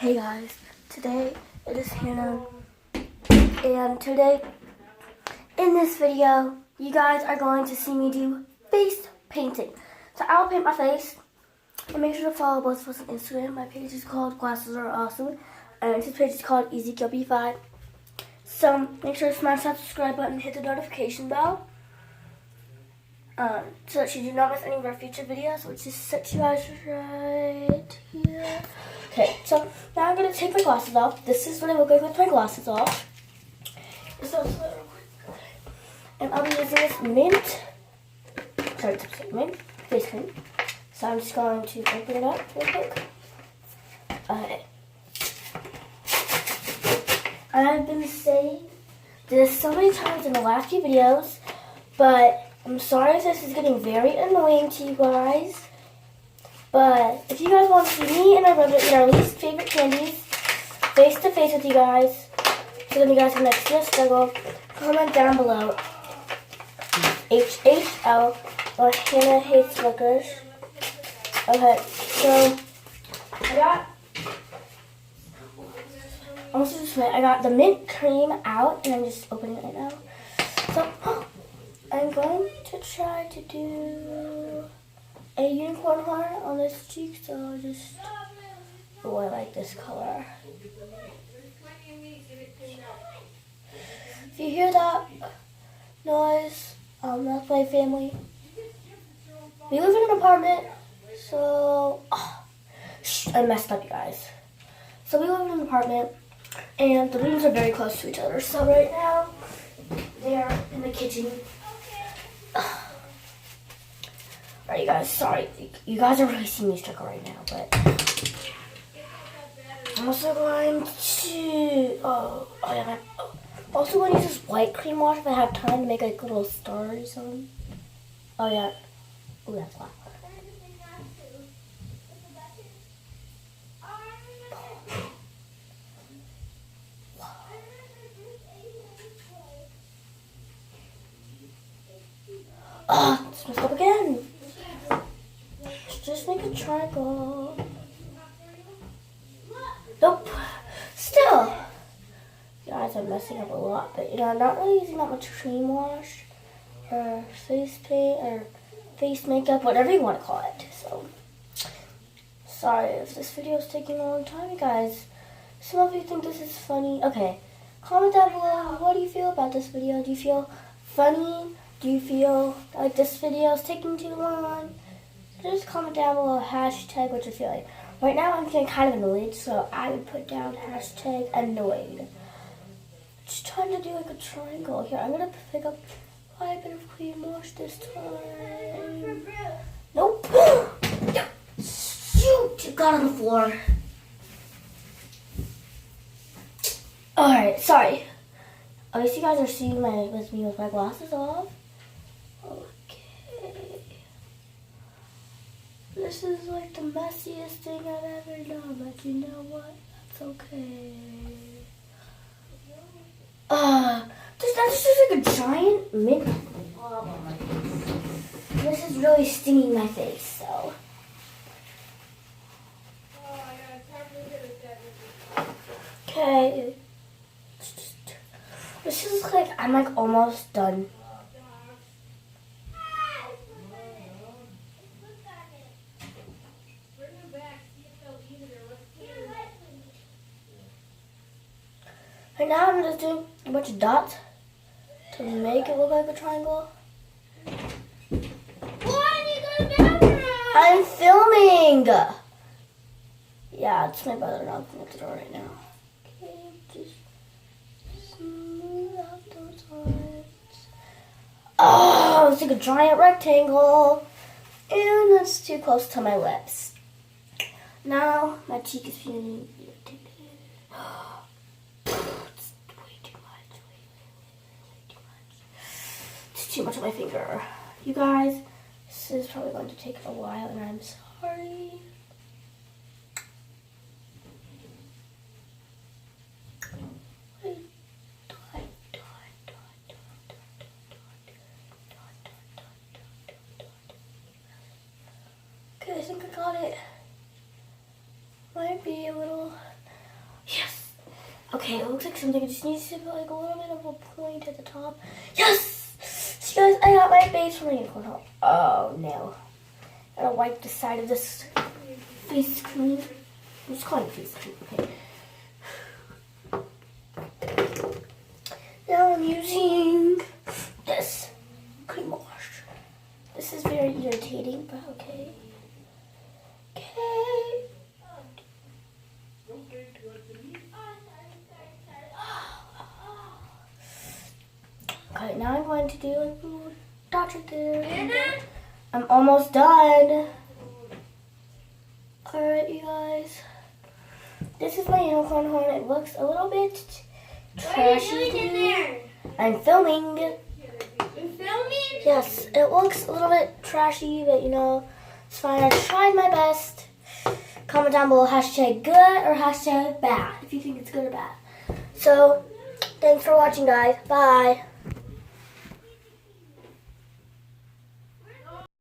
Hey guys, today it is Hannah, and today in this video you guys are going to see me do face painting. So I'll paint my face, and make sure to follow both of us on Instagram. My page is called Glasses Are Awesome, and his page is called EzekielB5. So make sure to smash that subscribe button and hit the notification bell, so that you do not miss any of our future videos, which is set you guys right here. Okay, so now I'm going to take my glasses off. This is what I look like with my glasses off. And I'll be using this mint face cream. So I'm just going to open it up real quick. Okay. I've been saying this so many times in the last few videos, but I'm sorry if this is getting very annoying to you guys. But if you guys want to see me and my brother eat our least favorite candies face to face with you guys, so then you guys can see us struggle, comment down below. HHL or Hannah Hates Slickers. Okay, so I got the mint cream out, and I'm just opening it right now. So I'm going to try to do a unicorn heart on this cheek, so I'll just, I like this color. If you hear that noise, that's my family. We live in an apartment, so, I messed up, you guys. So we live in an apartment, and the rooms are very close to each other, so right now, they're in the kitchen. Alright, you guys, sorry. You guys are really seeing me struggle right now, but I'm also going to, also going to use this white cream wash if I have time to make like little stars on. Oh yeah. Oh, that's loud. It's messed up again. Just make a triangle. Nope. Still. Guys, I'm messing up a lot, but I'm not really using that much cream wash or face paint or face makeup, whatever you want to call it. So, sorry if this video is taking a long time, you guys. Some of you think this is funny. Okay, comment down below. What do you feel about this video? Do you feel funny? Do you feel like this video is taking too long? Just comment down below hashtag what you're feeling. Right now I'm feeling kind of annoyed, so I would put down hashtag annoyed. Just trying to do like a triangle. Here, I'm going to pick up quite a bit of cream wash this time. Nope. Shoot, it got on the floor. Alright, sorry. At least you guys are seeing me with my glasses off. Okay. This is like the messiest thing I've ever done, but you know what? That's okay. That's just like a giant mint blob on my face. This is really stinging my face, so. Okay. This is like, I'm like almost done. Right now I'm just doing a bunch of dots to make it look like a triangle. I'm filming! Yeah, it's my brother knocking at the door right now. Okay, just smooth out those lines. Oh, it's like a giant rectangle. And that's too close to my lips. Now my cheek is feeling irritated. Too much on my finger. You guys, this is probably going to take a while, and I'm sorry. Okay, I think I got it. Might be a little Okay, it looks like something just needs to put like a little bit of a point at the top. Yes! So guys, I got my base for my unicorn horn. Oh no. Gotta wipe the side of this face cream. I'm just calling it face cream, okay? Now I'm using this cream wash. This is very irritating, but okay. Okay. Okay, now I'm going to do a little dot right there. I'm almost done. Alright, you guys. This is my unicorn horn. It looks a little bit trashy to me. I'm filming. You're filming? Yes, it looks a little bit trashy, but you know, it's fine. I tried my best. Comment down below hashtag good or hashtag bad if you think it's good or bad. So, thanks for watching, guys. Bye.